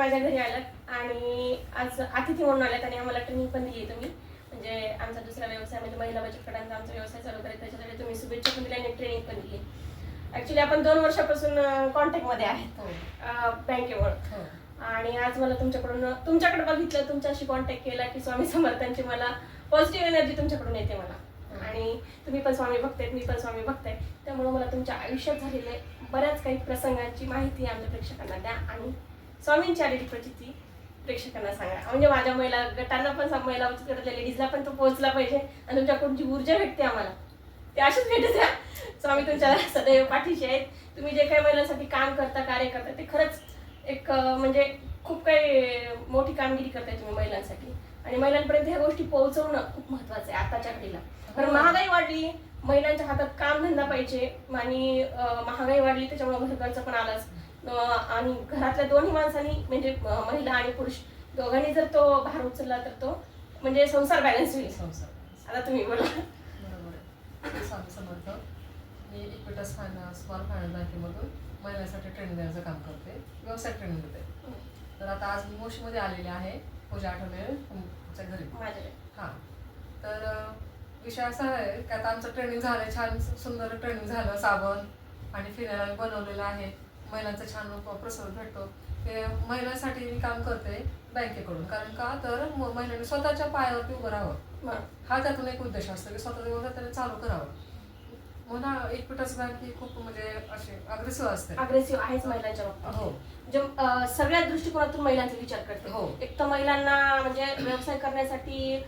माझ्या घरी आलात आणि आज अतिथी म्हणून आल्यात आणि आम्हाला ट्रेनिंग पण दिली तुम्ही. म्हणजे आमचा दुसरा व्यवसाय म्हणजे महिला बचत गटांचा आमचा व्यवसाय चालू करायचा, त्याच्यासाठी तुम्ही शुभेच्छा पण दिल्या आणि ट्रेनिंग पण दिली. ऍक्च्युली आपण 2 वर्षापासून कॉन्टॅक्टमध्ये आहेत बँकेमुळे. आणि आज मला तुमच्याकडे बघितलं, तुमच्याशी कॉन्टॅक्ट केला की स्वामी समर्थांची मला पॉझिटिव्ह एनर्जी तुमच्याकडून येते मला. आणि तुम्ही पण स्वामी भक्त आहेत, मी पण स्वामी भक्त आहे, त्यामुळे मला तुमच्या आयुष्यात झालेले बऱ्याच काही प्रसंगांची माहिती आमच्या प्रेक्षकांना द्या आणि स्वामींची आलेली प्रचिती प्रेक्षकांना सांगा. म्हणजे माझ्या महिला गटांना पण, महिला बचत गटातल्या लेडीजला पण तो पोहोचला पाहिजे आणि तुमच्याकडून जी ऊर्जा भेटते आम्हाला ते अशीच भेटत द्या. स्वामी तुमच्या सदैव पाठीशी आहेत. तुम्ही जे काही महिलांसाठी काम करता, कार्य करता, ते खरंच एक म्हणजे खूप काही मोठी कामगिरी करताय तुम्ही महिलांसाठी. आणि महिलांपर्यंत ह्या गोष्टी पोहोचवणं खूप महत्वाचं आहे आताच्या घडीला. कारण महागाई वाढली, महिलांच्या हातात काम धंदा पाहिजे आणि महागाई वाढली त्याच्यामुळे घरखर्च पण आलाच. आणि घरातल्या दोन्ही माणसांनी म्हणजे महिला आणि पुरुष दोघांनी जर तो भार उचलला तर तो म्हणजे संसार बॅलन्स होईल. आता तुम्ही बोला. बरोबर आहे. स्वामी समर्थ. मी इक्विटस फायनान्स, स्मॉल फायनान्स बँकेमधून महिलांसाठी ट्रेनिंग देण्याचं काम करते, व्यवसाय ट्रेनिंग देते. तर आता आज मी मोशीमध्ये आलेले आहे, पूजा आठवले तुमच्या घरी माझ्याकडे. हां. तर विषय असा आहे की आता आमचं ट्रेनिंग झालं, छान सुंदर ट्रेनिंग झालं. साबण आणि फिनाईल आम्ही बनवलेलं आहे. महिलांचा छान प्रसाद भेटतो. ते महिलांसाठी मी काम करते बँकेकडून. कारण का तर महिलांनी स्वतःच्या पायावरती उभं राहावं, हा त्यातून एक उद्देश असतो की स्वतःचा व्यवसाय त्याने चालू करावं. म्हणून इक्विटस बँक ही खूप म्हणजे अशी अग्रेसिव्ह असते. अग्रेसिव्ह आहेच महिलांच्या बाबतीत. हो. म्हणजे सगळ्या दृष्टिकोनातून महिलांचा विचार करते. हो. एक तर महिलांना म्हणजे व्यवसाय करण्यासाठी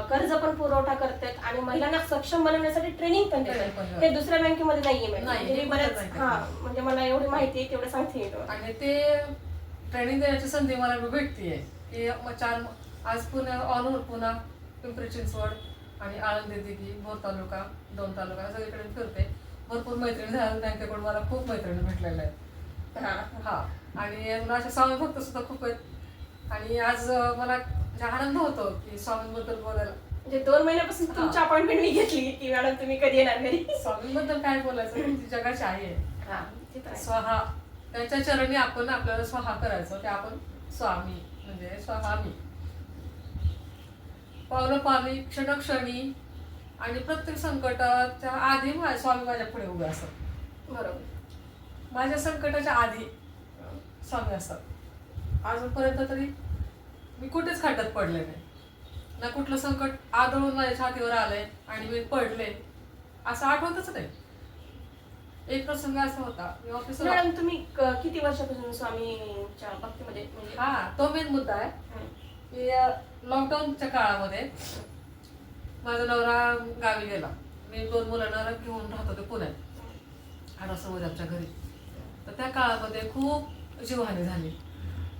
कर्ज पण पुरवठा करतात आणि महिलांना सक्षम बनवण्यासाठी ट्रेनिंग पण देतात. हे दुसऱ्या बँकेमध्ये नाहीये. म्हणजे बऱ्याच म्हणजे मला एवढी माहिती आहे तेवढं सांगते. आणि ते ट्रेनिंग देण्याची संधी मला भेटतीये की आज पुणे, ऑल ओव्हर पुणा, पिंपरी चिंचवड आणि आळंदी, दिघी, भोर तालुका, 2 तालुका सगळीकडे फिरते. भरपूर मैत्रिणी झाल्या बँकेकडून, मला खूप मैत्रिणी भेटलेल्या आहेत. हा. आणि असे स्वामी भक्त सुद्धा खूप आहेत. आणि आज मला आनंद होतो की स्वामींबद्दल बोलायला. म्हणजे 2 महिन्यापासून तुमची अपॉइंटमेंट मी घेतली की मॅडम तुम्ही कधी येणार घरी. स्वामींबद्दल काय बोलायचं, ती जगाची आई आहे. स्वहा, त्यांच्या चरणी आपण आपल्याला स्वहा करायचं, ते आपण स्वामी म्हणजे स्वामी. पावलोपावली, क्षणोक्षणी आणि प्रत्येक संकटाच्या आधी स्वामी माझ्या पुढे उभे असतात. बरोबर. माझ्या संकटाच्या आधी स्वामी असतात. अजूनपर्यंत तरी मी कुठेच खड्ड्यात पडले नाही, ना कुठलं संकट आदळून माझ्या छातीवर आलंय आणि मी पडले असं आठवतच नाही. एक प्रसंग असा होता, मी ऑफिसला. मॅडम तुम्ही किती वर्षापासून स्वामींच्या भक्तीमध्ये म्हणजे? हा, तो मेन मुद्दा आहे की लॉकडाऊनच्या काळामध्ये माझा नवरा गावी गेला. मी 2 मुलांना घेऊन राहत होते पुण्यात आडोसमध्ये आमच्या घरी. तर त्या काळामध्ये खूप जीवहानी झाली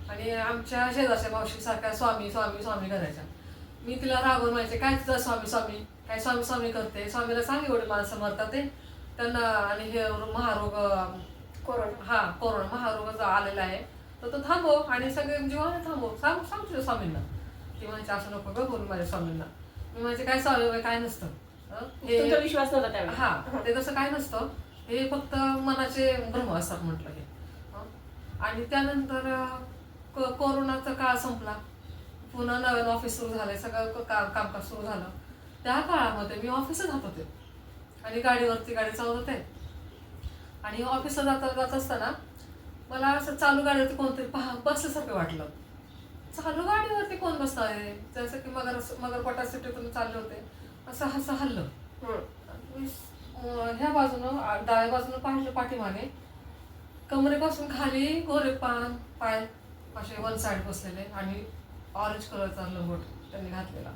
आणि आमच्या शेजारच्या मावशीसारख्या स्वामी स्वामी स्वामी करायच्या. मी तिला रागवून म्हणायचे, काय तुझा स्वामी स्वामी, काय स्वामी स्वामी करते, स्वामीला सांग एवढे माणसं मरतात ते त्यांना. आणि हे महारोग कोरोना महारोग आलेला आहे तर तो थांबव आणि सगळे जीवाने थांबव, सांग तुझ्या स्वामींना. ती म्हणायची असं नको ग बोलू माझ्या स्वामींना. मी म्हणजे काय स्वामी काय नसतं, हे विश्वास नव्हता त्यावेळी. हा, ते तसं काय नसतं, हे फक्त मनाचे भ्रम असतात म्हटलं हे. आणि त्यानंतर कोरोनाचा काळ संपला, पुन्हा नवीन ऑफिस सुरू झालंय, सगळं कामकाज सुरू झालं. त्या काळामध्ये मी ऑफिसला जात होते आणि गाडी चालवत होते. आणि ऑफिसला जात असताना मला असं चालू गाडीवरती कोणतरी बसल्यासारखं वाटलं. चालू गाडीवरती कोण बसतं आहे, जसं की मगरपटा सिटीतून चालले होते, असं हल्लं. ह्या बाजूनं डाव्या बाजूनं पाहिलं, पाठीमागे कमरेपासून खाली गोरे पाय असे 1 साईड बसलेले आणि ऑरेंज कलरचा लंगोट त्यांनी घातलेला.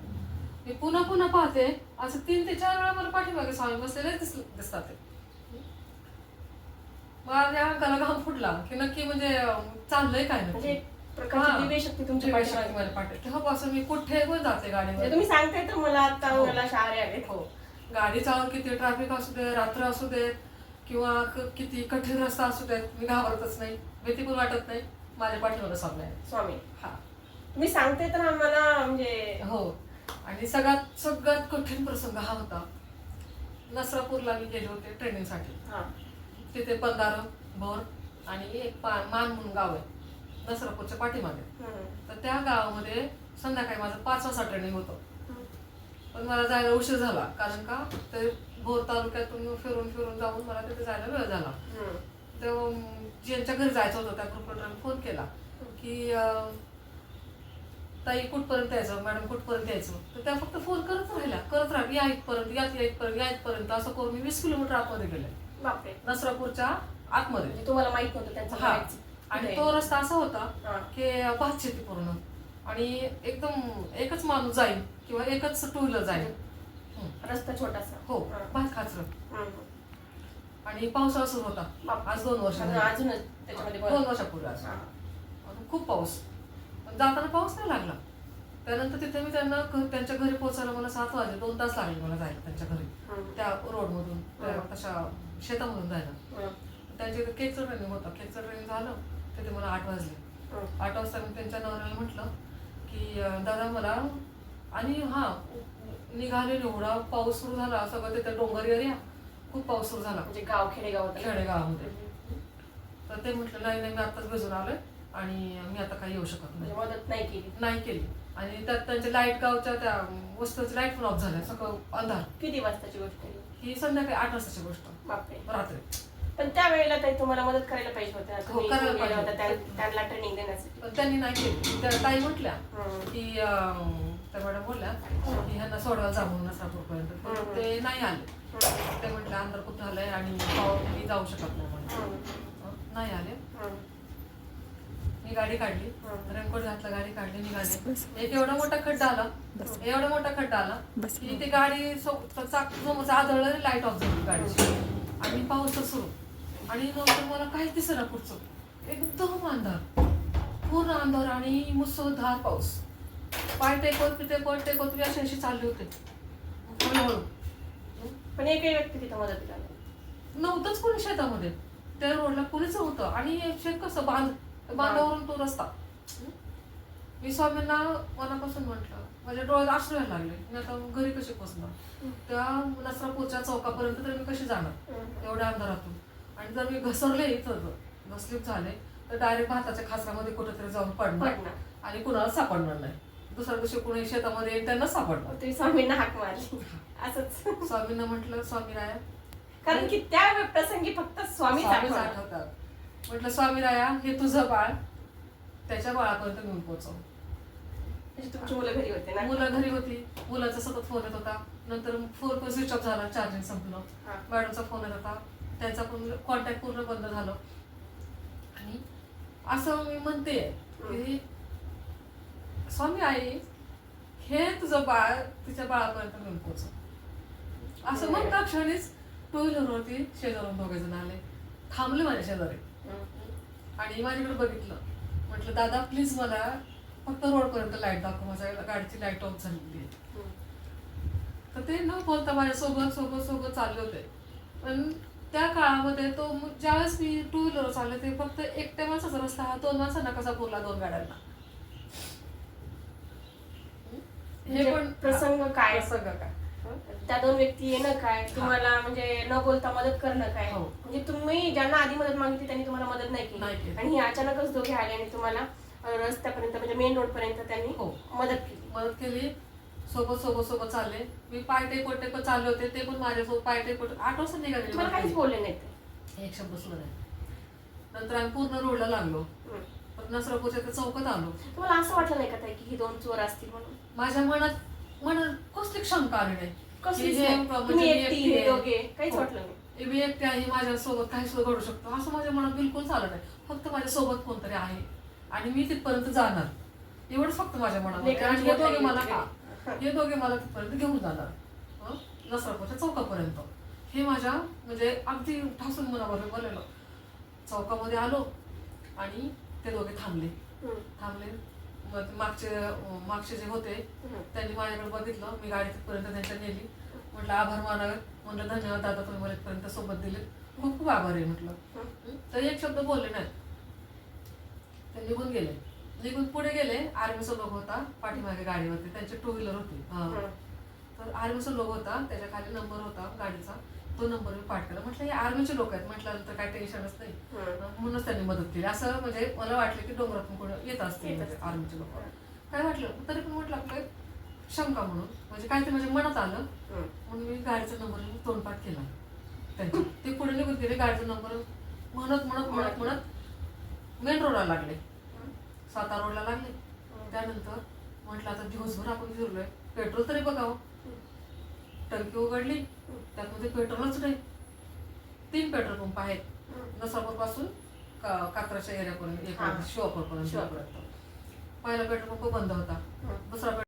मी पुन्हा पाहते, असं 3 ते 4 वेळा मला पाठीमागे स्वामी बसलेले दिसतात. माझ्या अंगाला घाम फुटला की नक्की म्हणजे चाललंय काय नक्की. दिव्य शक्ती तुमची पाठी. तेव्हापासून मी कुठे पण जाते गाडीवर. तुम्ही सांगताय तर मला आता अंगाला शहारे आले. हो, गाडी चालवून किती ट्रॅफिक असू दे, रात्र असू दे किंवा किती कठीण रस्ता असू देत, मी घाबरतच नाही, भीती पण वाटत नाही. माझ्या पाठीवर स्वामी. हा, मी सांगते तर आम्हाला म्हणजे. हो. आणि सगळ्यात कठीण प्रसंग हा होता. नसरापूरला मी गेले होते ट्रेनिंगसाठी. तिथे 15 भोर आणि एक मान म्हणून गाव आहे. नसरापूरच्या पाठीमागे. हम्म. तर त्या गावामध्ये संध्याकाळी माझं 5 वाजता ट्रेनिंग होतं. हम्म. पण मला जायला उशीर झाला, कारण का ते भोर तालुक्यातून फिरून फिरून जाऊन मला तिथे जायला वेळ झाला. हम्म. तेव्हा ज्यांच्या घरी जायचं होतं त्या ग्रुपला फोन केला की ताई कुठपर्यंत यायचं, मॅडम कुठपर्यंत यायचं. तर त्या फक्त फोन करत राहिल्या, या इथपर्यंत, या इथपर्यंत असं करून मी 20 किलोमीटर आतमध्ये गेले, बापरे. नसरापूरच्या आतमध्ये. म्हणजे तुम्हाला माहित नव्हतं त्यांचं हा. करायचं. आणि तो रस्ता असा होता हा. की भात शेती पूर्ण, आणि एकदम एकच माणूस जाईल किंवा एकच टू व्हीलर जाईल. रस्ता छोटासा. हो, हा. भात खाचरं. हम्म. आणि पावसाळा सुरू होता. बापरे. आज 2 वर्ष झाली. अजूनच त्याच्यामध्ये 2 वर्षापूर्वी आज. हा. आणि खूप पाऊस, पण जाताना पाऊस नाही लागला. त्यानंतर तिथे मी त्यांच्या घरी पोहोचायला मला 7 वाजले, 2 तास लागले मला जायला त्यांच्या घरी, हम्म. त्या रोडमधून, त्या हम्म. तशा शेतामधून जायला. हम्म. त्यांच्या इथे केकचं ट्रेनिंग होतं. केकचं ट्रेनिंग झालं तिथे मला 8 वाजले. हम्म. 8 वाजता मी त्यांच्या नवऱ्याला म्हटलं की दादा मला, आणि निघाले, एवढा पाऊस सुरू झाला, सगळं तिथे डोंगर एरिया, खूप पाऊस सुरू झाला म्हणजे गाव खेडेगाव होतं. खेडेगावामध्ये. तर ते म्हटलं नाही मी आत्ताच भिजून आलोय आणि मी आता काही येऊ शकत म्हणजे नाही. मदत नाही केली. नाही केली. आणि त्यात त्यांच्या लाईट, गावच्या त्या वस्तीची लाईट पण ऑफ झाल्या, सगळं अंधार. किती वाजताची गोष्ट आहे? ही संध्याकाळी 8 वाजताची गोष्ट, बापरे. रात्री. पण त्या वेळेला ताई तुम्हाला मदत करायला पाहिजे होत्या. हो, तुम्ही करायला गेल्या पाहिजे. होत्या त्यांना ट्रेनिंग देण्यासाठी. पण त्यांनी नाही केली. त्या ताई म्हटल्या हम्म. की त्या मॅडम बोलल्या की ह्यांना सोडवायला जा म्हणून नसरापूरपर्यंत. पण ते नाही आले. हम्म. ते म्हटलं अंधार खूप झालंय आणि मी जाऊ शकत नाही म्हणून. हम्म. नाही आले. हम्म. मी गाडी काढली, हम्म. रेनकोट घातला, गाडी काढली, निघाले. एक एवढा मोठा खड्डा आला की ती गाडी समोरचं आदळलं, लाईट ऑफ झाली गाडीची. आणि पाऊस तर सुरू, आणि नंतर मला काहीच दिसेना पुढचं, एकदम अंधार, पूर्ण अंधार आणि मुसळधार पाऊस. पाय टेकवत मी अशी चालले होते हळूहळू. पण एकही व्यक्ती तिथं मदतीला आली. नव्हतंच कोणी शेतामध्ये, त्या रोडला कोणीच नव्हतं. आणि शेत कसं बांधावरून तो रस्ता. मी स्वामींना मनापासून म्हटलं, माझ्या डोळ्यात अश्रू यायला लागले, मी आता घरी कशी पोचणार, त्या नसरापूरच्या चौकापर्यंत तर मी कशी जाणार एवढ्या अंधारातून. आणि जर मी घसरले इथं, घसलीप झाले, तर डायरेक्ट भाताच्या खासरामध्ये कुठेतरी जाऊन पडणार आणि कुणाला सापडणार नाही. दुसऱ्या दिवशी कुणी शेतामध्ये येईल त्यांना सापडणार. तुम्ही स्वामींना हाक मारली असंच. स्वामींना म्हटलं स्वामीराया, कारण की त्या प्रसंगी फक्त स्वामीच आठवतात. आठवतात. म्हटलं स्वामीराया, हे तुझं बाळ त्याच्या बाळापर्यंत घेऊन पोहोचव. म्हणजे तुमची मुलं घरी होते ना? मुलं घरी होती, मुलाचा सतत फोन येत होता. नंतर फोन पण स्विच ऑफ झाला, चार्जिंग संपलं. मॅडमचा फोन येत होता, त्यांचा पण कॉन्टॅक्ट पूर्ण बंद झालं. आणि असं मी म्हणते की स्वामी आई, हे तुझं बाळ तिच्या बाळापर्यंत घेऊन पोहोचव. असं म्हणता क्षणीच टू व्हीलरवरती शेजारून 2 जण आले, थांबले माझ्या शेजारी आणि माझ्याकडे बघितलं. म्हटलं दादा प्लीज मला फक्त रोडपर्यंत लाईट दाखव, माझ्या गाडीची लाईट ऑफ झालेली आहे. तर ते न बोलता माझ्या सोबत चालले होते. पण त्या काळामध्ये तो ज्यावेळेस मी टू व्हीलर चालले, ते फक्त एकट्या माणसाचा रस्ता, हा 2 माणसांना कसा पुरला 2 गाड्यांना. हे पण प्रसंग काय, प्रसंग काय, त्या 2 व्यक्ती येणं काय, तुम्हाला म्हणजे न बोलता मदत करणं काय. हो. म्हणजे तुम्ही ज्यांना आधी मदत मागितली त्यांनी तुम्हाला मदत नाही नाही केली, केली. आणि हे अचानकच दोघे आले आणि तुम्हाला रस्त्यापर्यंत म्हणजे मेन रोड पर्यंत त्यांनी हो. मदत केली. सोबत चालले. मी पाय टेकवत चालले होते, ते पण माझ्यासोबत पाय टेकवत 8 वाजता तुम्हाला निघाले. काहीच बोलले नाही ते? एक शब्द सुद्धा नाही. नंतर आम्ही पूर्ण रोडला लागलो, पण नसरापूरच्या त्या चौकात आलो. तुम्हाला असं वाटलं नाही का ताई की ही 2 चोर असतील म्हणून? माझ्या मनात कसली शंका आली नाही. कसलीच की हे नाही. म्हणजे तुम्ही मी एकटी, एकटी हे आहे. दोघे, काहीच हो. वाटलं नाही. मी एकटी आहे, माझ्यासोबत काही सुद्धा घडू शकतो असं माझ्या मनात बिलकुल चाललं नाही. फक्त माझ्यासोबत कोणतरी आहे आणि मी तिथपर्यंत जाणार, एवढंच फक्त माझ्या मनात. आणि हे दोघे मला तिथपर्यंत घेऊन जाणार, नसरापूरच्या चौकापर्यंत. हे माझ्या म्हणजे अगदी ठासून मनावर बोललेलं. चौकामध्ये आलो आणि ते दोघे थांबले. मग मागचे जे होते त्यांनी माझ्याकडे बघितलं. मी गाडी तिथपर्यंत त्यांच्या नेली. म्हटलं आभार मानावे, म्हटलं धन्यवाद दादा, तुम्ही मला इथपर्यंत सोबत दिले, खूप खूप आभार आहे म्हटलं. तर एक शब्द बोलले नाही, ते निघून गेले. निघून पुढे गेले. आर्मीचा लोक होता पाठीमागे गाडीवरती, त्यांची टू व्हीलर होती. तर आर्मीचा लोक होता, त्याच्या खाली नंबर होता गाडीचा तो नंबर मी पाठ केला. म्हटलं हे आर्मीचे लोक आहेत, म्हटल्यानंतर काय टेन्शनच नाही. म्हणूनच त्यांनी मदत केली. असं म्हणजे मला वाटलं की डोंगरातून कोणी येत असतील आर्मीचे लोक. काय वाटलं तरी पण म्हटलं आपलं शंका म्हणून, म्हणजे काहीतरी म्हणजे मनात आलं म्हणून मी गाडीचा नंबर तोंडपाठ केला त्यांची. ते पुढे निघून गेले. गाडीचा नंबर म्हणत म्हणत म्हणत म्हणत मेन रोडला लागले, सातारा रोडला लागले. त्यानंतर म्हटलं आता दिवसभर आपण फिरलोय, पेट्रोल तरी बघावं. टंकी उघडली, त्यामध्ये पेट्रोलच नाही. 3 पेट्रोल पंप आहेत नसापूर पासून कात्राच्या एरियापर्यंत, शिवापूरपर्यंत. पहिला पेट्रोल पंप बंद होता, दुसरा